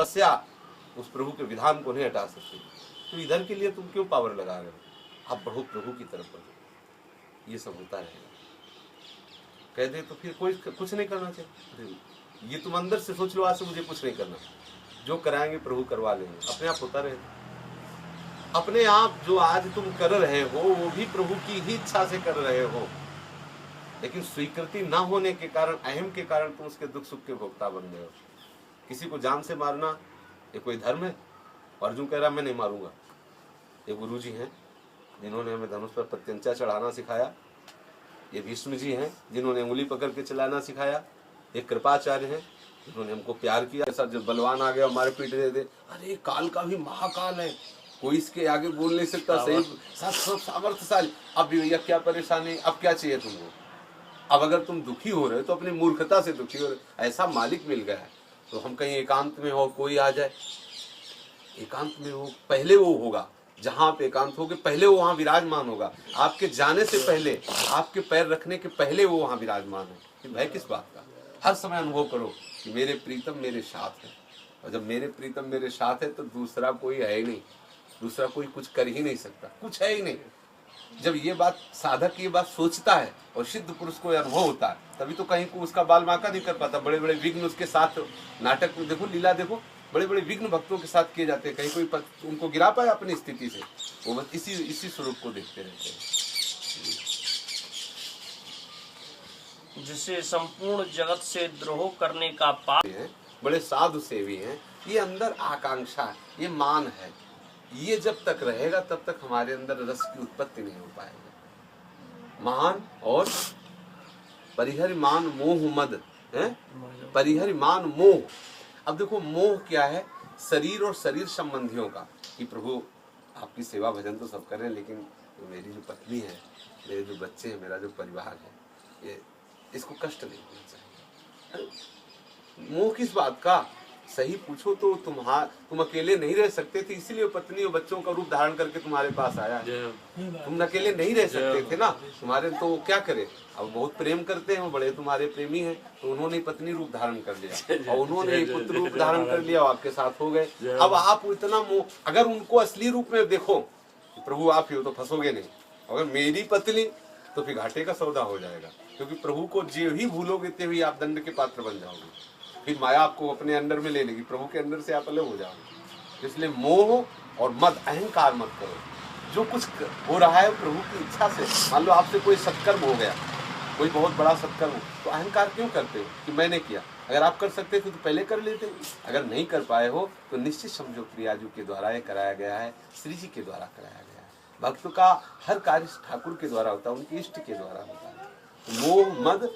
तपस्या उस प्रभु के विधान को नहीं हटा सकती। तो इधर के लिए तुम क्यों पावर लगा रहे हो, आप बढ़ो प्रभु की तरफ बढ़ो। ये सब होता रहेगा। कह दे तो फिर कोई कुछ नहीं करना चाहिए। ये तुम अंदर से सोच लो, आज से मुझे कुछ नहीं करना, जो कराएंगे प्रभु करवा लेंगे, अपने आप होता रहेगा। अपने आप जो आज तुम कर रहे हो वो भी प्रभु की ही इच्छा से कर रहे हो, लेकिन स्वीकृति ना होने के कारण, अहम के कारण तुम उसके दुख सुख के भोक्ता बन गए हो। किसी को जान से मारना ये कोई धर्म है? अर्जुन कह रहा मैं नहीं मारूंगा। ये गुरु जी हैं जिन्होंने हमें धनुष पर प्रत्यंचा चढ़ाना सिखाया। ये भीष्म जी हैं जिन्होंने उंगली पकड़ के चलाना सिखाया। ये कृपाचार्य हैं जिन्होंने हमको प्यार किया। ऐसा जब बलवान आ गया हमारे पीठ दे दे, अरे काल का भी महाकाल है, कोई इसके आगे बोल नहीं सकता, सही सब सामर्थ्यशाली। अब भी भैया क्या परेशानी, अब क्या चाहिए तुमको? अब अगर तुम दुखी हो रहे हो तो अपनी मूर्खता से दुखी हो रहे हो। ऐसा मालिक मिल गया है तो हम कहीं एकांत में हो, कोई आ जाए, एकांत में हो, पहले वो होगा जहां आप एकांत होगे, पहले वो वहां विराजमान होगा। आपके जाने से पहले, आपके पैर रखने के पहले वो वहां विराजमान है। कि भय किस बात का? हर समय अनुभव करो कि मेरे प्रीतम मेरे साथ है। और जब मेरे प्रीतम मेरे साथ है तो दूसरा कोई है ही नहीं, दूसरा कोई कुछ कर ही नहीं सकता, कुछ है ही नहीं। जब ये बात साधक ये बात सोचता है और सिद्ध पुरुष को अनुभव होता है, तभी तो कहीं को उसका बाल बांका नहीं कर पाता। बड़े बड़े विघ्न उसके साथ नाटक में देखो, लीला देखो, बड़े बड़े विघ्न भक्तों के साथ किए जाते हैं। कहीं कोई उनको गिरा पाए अपनी स्थिति से? वो बस इसी स्वरूप को देखते रहते हैं। जिसे संपूर्ण जगत से द्रोह करने का पाप है, बड़े साधु सेवी हैं। ये अंदर आकांक्षा है, ये मान है। ये जब तक रहेगा तब तक हमारे अंदर रस की उत्पत्ति नहीं हो पाएगी। मान और परिहरि मान मोह मद है, परिहरि मान मोह। अब देखो मोह क्या है? शरीर और शरीर संबंधियों का, कि प्रभु आपकी सेवा भजन तो सब करें, लेकिन मेरी जो पत्नी है, मेरे जो बच्चे हैं, मेरा जो परिवार है, ये इसको कष्ट नहीं होना चाहिए। मोह किस बात का? सही पूछो तो तुम अकेले नहीं रह सकते थे, इसीलिए पत्नी और बच्चों का रूप धारण करके तुम्हारे पास आया है। तुम अकेले नहीं रह सकते थे ना, तुम्हारे तो क्या करे? अब बहुत प्रेम करते हैं, वो बड़े तुम्हारे प्रेमी हैं, तो उन्होंने पत्नी रूप धारण कर लिया और उन्होंने पुत्र रूप धारण कर लिया और आपके साथ हो गए। अब आप इतना मोह, अगर उनको असली रूप में देखो, प्रभु आप ही हो, तो फंसोगे नहीं। अगर मेरी पत्नी, तो फिर घाटे का सौदा हो जाएगा, क्योंकि प्रभु को जो ही भूलोगे ते ही आप दंड के पात्र बन जाओगे। फिर माया आपको अपने अंदर में ले लेगी, प्रभु के अंदर से आप अलग हो जाओगे। इसलिए मोह और मद, अहंकार मत करो। जो कुछ हो रहा है प्रभु की इच्छा से, मान लो आपसे कोई सत्कर्म हो गया, कोई बहुत बड़ा सत्कर्म हो, तो अहंकार क्यों करते हो कि मैंने किया? अगर आप कर सकते थे तो पहले कर लेते। अगर नहीं कर पाए हो तो निश्चित समझो प्रियाजू के द्वारा ये कराया गया है, श्री जी के द्वारा कराया गया है। भक्त का हर कार्य ठाकुर के द्वारा होता है, उनके इष्ट के द्वारा होता है। मोह मद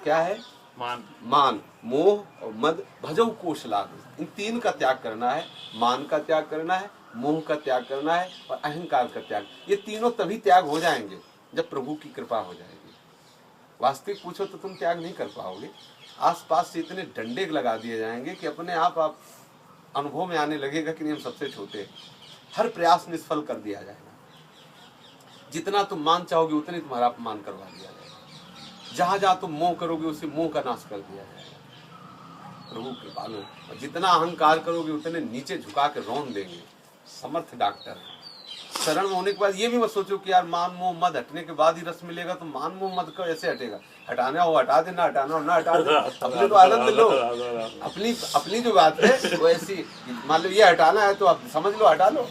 क्या है? मान, मोह और मद भजौ कोश लाग। इन तीन का त्याग करना है। मान का त्याग करना है, मोह का त्याग करना है और अहंकार का त्याग। ये तीनों तभी त्याग हो जाएंगे जब प्रभु की कृपा हो जाएगी। वास्तविक पूछो तो तुम त्याग नहीं कर पाओगे। आसपास से इतने डंडे लगा दिए जाएंगे कि अपने आप अनुभव में आने लगेगा कि नहीं हम सबसे छोटे हैं। हर प्रयास निष्फल कर दिया जाएगा। जितना तुम मान चाहोगे उतने तुम्हारा अपमान करवा दिया जाएगा। जहां जहां तुम मोह करोगे उसे मोह का नाश कर दिया जाएगा। प्रभु कृपालु। और जितना अहंकार करोगे उतने नीचे झुका के रौन देंगे। समर्थ डॉक्टर है। शरण में होने के बाद ये भी मत सोचो कि यार मान मोह मद हटने के बाद ही रस मिलेगा, तो मान मोह मद का ऐसे हटेगा। हटाना हो हटा देना, हटाना हो ना हटा देना, अपने तो आनंद लो। अपनी जो बात है वो ऐसी, मान लो ये हटाना है तो आप समझ लो, हटा लो।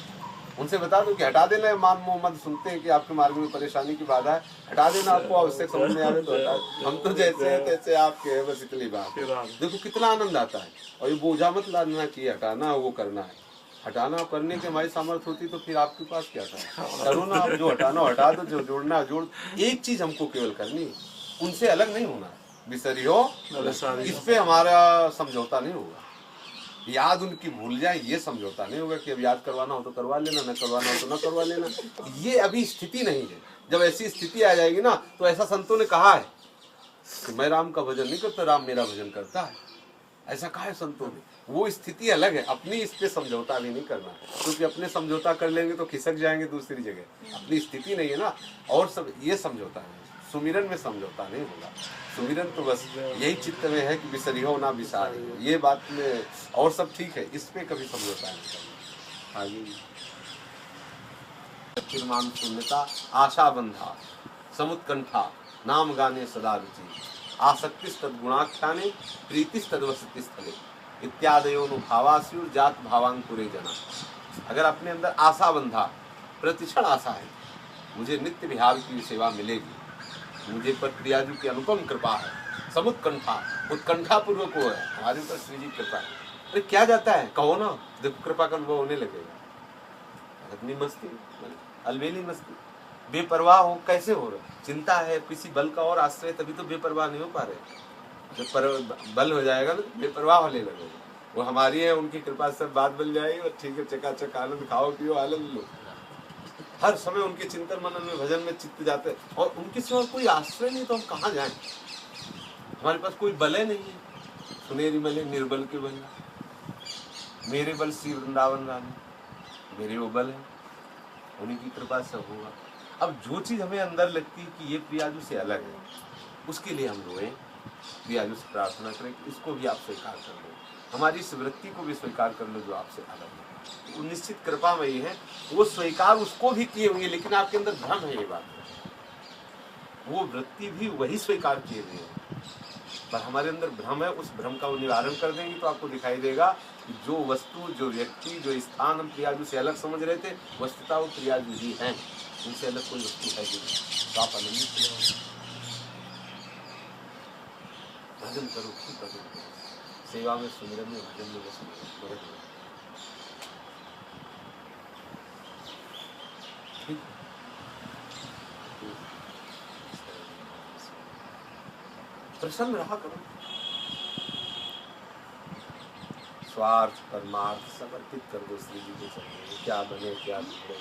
उनसे बता दो कि हटा देना है मान मोह मद। सुनते हैं कि आपके मार्ग में परेशानी की बाधा है, हटा देना। आपको आवश्यक समझ में आ रहे तो हटा। हम तो जैसे हैं तैसे आपके हैं, बस इतनी बात है। देखो कितना आनंद आता है। और ये बोझा मत लादना कि हटाना वो करना है। हटाना करने की हमारी सामर्थ्य होती तो फिर आपके पास क्या था? करो ना, आप जो हटाना हटा दो, जो जोड़ना जोड़। एक चीज हमको केवल करनी, उनसे अलग नहीं होना। बिसरियो इस पे हमारा समझौता नहीं होगा। याद उनकी भूल जाए ये समझौता नहीं होगा कि अब याद करवाना हो तो करवा लेना, न करवाना हो तो न करवा लेना। ये अभी स्थिति नहीं है। जब ऐसी स्थिति आ जाएगी ना, तो ऐसा संतों ने कहा है कि मैं राम का भजन नहीं करता, राम मेरा भजन करता है। ऐसा कहा है संतों ने। वो स्थिति अलग है। अपनी इस पे समझौता भी नहीं करना, क्योंकि अपने समझौता कर लेंगे तो खिसक जाएंगे दूसरी जगह। अपनी स्थिति नहीं है ना, और सब ये समझौता है। सुमिरन में समझौता नहीं होगा। सुमिरन तो बस यही चित्त में है कि बिसरियो ना बिसारियो, ये बात में, और सब ठीक है, इस पे कभी समझौता नहीं करना। आगे निर्माण शून्यता आशा बंधा समुत्कंठा नाम गाने सदा रुचि आसक्तिस तद्गुणाख्याने प्रीतिस तद्वसति स्थले इत्यादयोनुभावास्युर जात भावांकुरे जना। अगर अपने अंदर आशा बंधा, प्रतिक्षण आशा है, मुझे नित्य विहार की सेवा मिलेगी, मुझे पर प्रियाजू की अनुपम कृपा है, समुत्कंठा, उत्कंठा पूर्वक वो है, हमारे ऊपर श्री जी कृपा है। अरे क्या जाता है, कहो ना, देखो कृपा का अनुभव होने लगेगा। अपनी मस्ती, अलबेली मस्ती, बेपरवाह हो, कैसे हो रहा, चिंता है, किसी बल का और आश्रय, तभी तो बेपरवाह नहीं हो पा रहे। जब बल हो जाएगा ना, बेपरवाह होने लगेगा। वो हमारी है, उनकी कृपा से बात बन जाएगी, और ठीक है, चकाचक आनंद खाओ पियो, आनंद लो। हर समय उनके चिंतन मनन में, भजन में चित्त जाते, और उनके सिवा कोई आश्रय नहीं, तो हम कहाँ जाएं? हमारे पास कोई बल नहीं है। सुनेरी मले निर्बल के बल, मेरे बल श्री वृंदावन रानी, मेरे वो बल है, उन्हीं की कृपा से होगा। अब जो चीज हमें अंदर लगती है कि ये प्रियाजू से अलग है, उसके लिए हम रोएं, प्रियाजू से प्रार्थना करें कि इसको भी आप स्वीकार कर लो, हमारी इस वृत्ति को भी स्वीकार कर लो जो आपसे अलग है। वो निश्चित कृपामयी है, वो स्वीकार उसको भी किए हुए, लेकिन आपके अंदर भ्रम है, ये बात वो वृत्ति भी वही स्वीकार किए हुए है, पर हमारे अंदर भ्रम है। उस भ्रम का वो निवारण कर देंगे तो आपको दिखाई देगा कि जो वस्तु, जो व्यक्ति, जो स्थान हम प्रियाजू से अलग समझ रहे थे, वस्तुतः वो प्रियाजू ही हैं, उनसे अलग कोई वस्तु है नहीं। तो आप आनंदित हो, भजन करो, खूब भजन करो, सेवा में, सुमिरन में, भजन में, बस मदद करो। प्रसन्न रहा करो, स्वार्थ परमार्थ समर्पित कर दो श्री जी के चरणों। क्या बने क्या बिगड़े,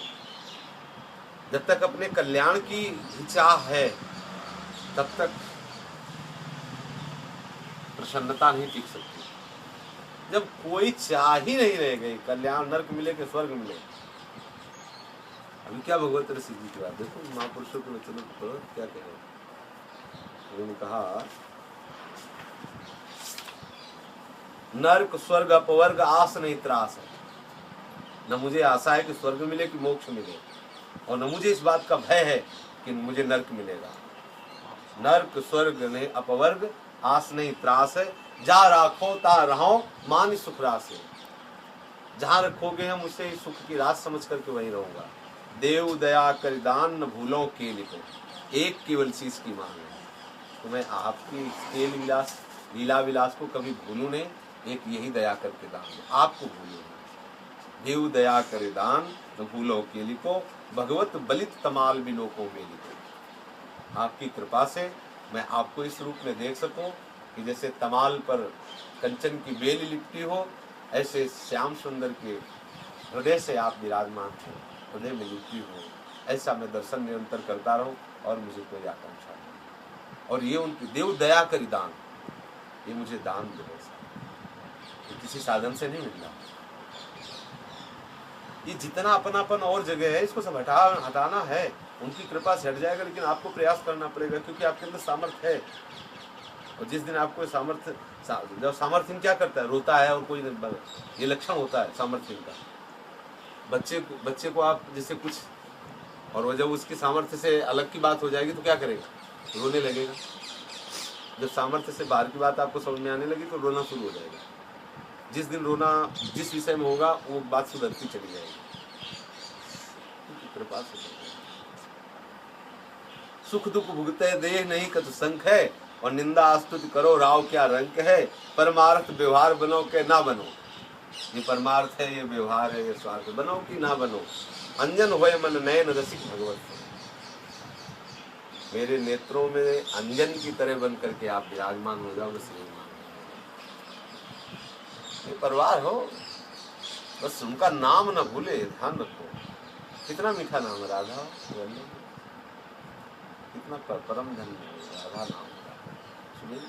जब तक अपने कल्याण की इच्छा है तब तक प्रसन्नता नहीं टिक सकती। जब कोई चाह ही नहीं रह गई, कल्याण नरक मिले कि स्वर्ग मिले, अभी क्या भगवत ऋषि जी की बात देखो, महापुरुषों के वचनों को क्या कह रहे हैं। उन्होंने कहा नरक स्वर्ग अपवर्ग आस नहीं त्रास है, न मुझे आशा है कि स्वर्ग मिले कि मोक्ष मिले, और न मुझे इस बात का भय है कि मुझे नरक मिलेगा। नरक स्वर्ग नहीं अपवर्ग आस नहीं त्रास है, जा राखो ता रहो मान सुख रास है। जहाँ रखोगे हम उसे सुख की रात समझ करके वहीं रहूंगा। देव दया कर दान न भूलों के लिखो, एक केवल शीश की मांग है। तो मैं आपकी खेल विलास, लीला विलास को कभी भूलूं नहीं, एक यही दया करके दान दो, आपको भूलो। देव दया करे दान न भूलो के लिखो, भगवत बलित तमाल बिलोको में लिखो। आपकी कृपा से मैं आपको इस रूप में देख सकूं कि जैसे तमाल पर कंचन की बेल लिपटी हो, ऐसे श्याम सुंदर के हृदय से आप विराजमान हो, हृदय में लिपटी हो, ऐसा मैं दर्शन निरंतर करता रहूं और मुझे कोई आकांक्षा नहीं। और ये उनकी देव दया करी दान, ये मुझे दान दे, ये किसी साधन से नहीं मिल रहा। ये जितना अपनापन और जगह है, इसको सब हटाना है, उनकी कृपा से हट जाएगा, लेकिन आपको प्रयास करना पड़ेगा, क्योंकि आपके अंदर सामर्थ्य है। और जिस दिन आपको सामर्थ्य, जब सामर्थ्य क्या करता है, रोता है और कोई, ये लक्षण होता है सामर्थ्य का। बच्चे को आप जैसे कुछ, और वो जब उसकी सामर्थ्य से अलग की बात हो जाएगी तो क्या करेगा, रोने लगेगा। जब सामर्थ्य से बाहर की बात आपको समझ में आने लगी तो रोना शुरू हो जाएगा। जिस दिन रोना जिस विषय में होगा वो बात सुधरती चली जाएगी, कृपा से। सुख दुख भुगते देह नहीं कत संख है, और निंदा स्तुति करो राव क्या रंक है। परमार्थ व्यवहार बनो के ना बनो, ये परमार्थ है, ये व्यवहार है, ये स्वार्थ, बनो कि ना बनो। अंजन होए मन नयन रसिक भगवत, मेरे नेत्रों में अंजन की तरह बन करके आप विराजमान हो जाओ। बस परवार हो, बस उनका नाम न भूले, ध्यान रखो। कितना मीठा नाम है राधा, कितना परम धन राधा नाम। सुनिए,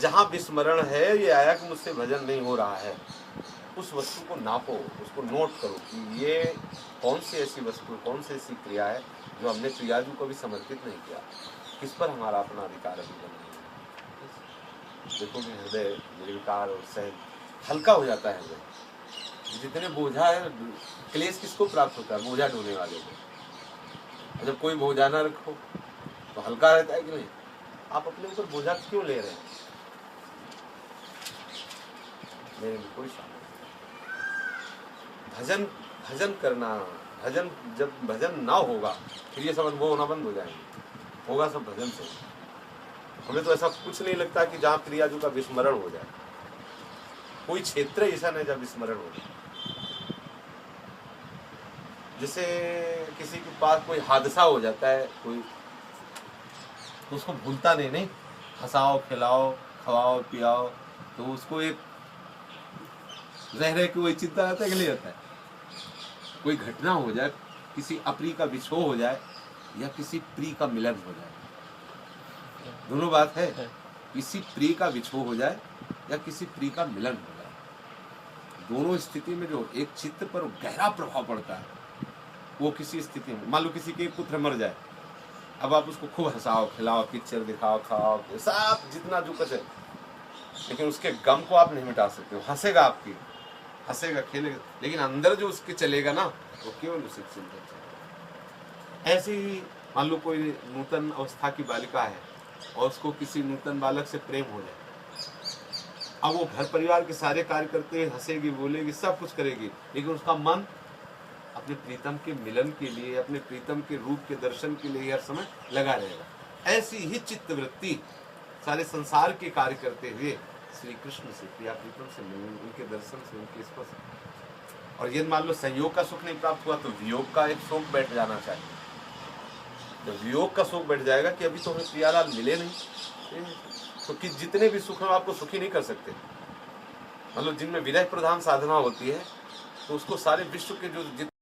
जहाँ विस्मरण है, ये आया कि मुझसे भजन नहीं हो रहा है, उस वस्तु को नापो, उसको नोट करो कि ये कौन सी ऐसी वस्तु, कौन सी ऐसी क्रिया है जो हमने प्रियाजू को भी समर्पित नहीं किया। किस पर हमारा अपना अधिकार अभी बना है। देखो कि हृदय निर्विकार और सहज हल्का हो जाता है हृदय। जितने बोझा है, क्लेश किसको प्राप्त होता है? बोझा ढोने वाले को। जब कोई बोझा ना रखो तो हल्का रहता है कि नहीं? आप अपने ऊपर बोझा क्यों ले रहे हैं? मेरे में कोई शामिल भजन भजन करना, भजन जब भजन ना होगा फिर ये सब अनुभव होना बंद हो जाएंगे। होगा सब भजन से। हमें तो ऐसा कुछ नहीं लगता कि जहाँ प्रियाजू का विस्मरण हो जाए। कोई क्षेत्र ऐसा नहीं जहाँ विस्मरण हो जाए। जैसे किसी के पास कोई हादसा हो जाता है, कोई तो उसको भूलता नहीं, हंसाओ खिलाओ खवाओ पियाओ, तो उसको एक रह के वही चिंता रहता है कि नहीं रहता है। कोई घटना हो जाए, किसी अप्रिय का विछोह हो जाए या किसी प्रिय का मिलन हो जाए, दोनों बात है। किसी प्रिय का विछोह हो जाए या किसी प्रिय का मिलन हो जाए, दोनों स्थिति में जो एक चित्त पर गहरा प्रभाव पड़ता है, वो किसी स्थिति में, मान लो किसी के पुत्र मर जाए, अब आप उसको खूब हंसाओ खिलाओ, पिक्चर दिखाओ खाओ सब जितना जो कुछ है, लेकिन उसके गम को आप नहीं मिटा सकते हो। हंसेगा आपकी, हंसेगा खेलेगा, लेकिन अंदर जो उसके चलेगा ना, वो केवल उसी चिंतन। ऐसे ही मान लो कोई नूतन अवस्था की बालिका है और उसको किसी नूतन बालक से प्रेम हो जाए, अब वो घर परिवार के सारे कार्य करते, हंसेगी बोलेगी सब कुछ करेगी, लेकिन उसका मन अपने प्रीतम के मिलन के लिए, अपने प्रीतम के रूप के दर्शन के लिए हर समय लगा रहेगा। ऐसी ही चित्त वृत्ति सारे संसार के कार्य करते हुए श्री कृष्ण से, प्रिया प्रीतम से मिलने, उनके दर्शन से, उनके स्पर्श। और यदि मान लो संयोग का सुख नहीं प्राप्त हुआ तो वियोग का एक शोक बैठ जाना चाहिए। जब वियोग का शोक बैठ जाएगा कि अभी तो हमें प्रियालाल मिले नहीं, तो कि जितने भी सुख हैं आपको सुखी नहीं कर सकते। मतलब जिनमें विरह प्रधान साधना होती है तो उसको सारे विश्व के जो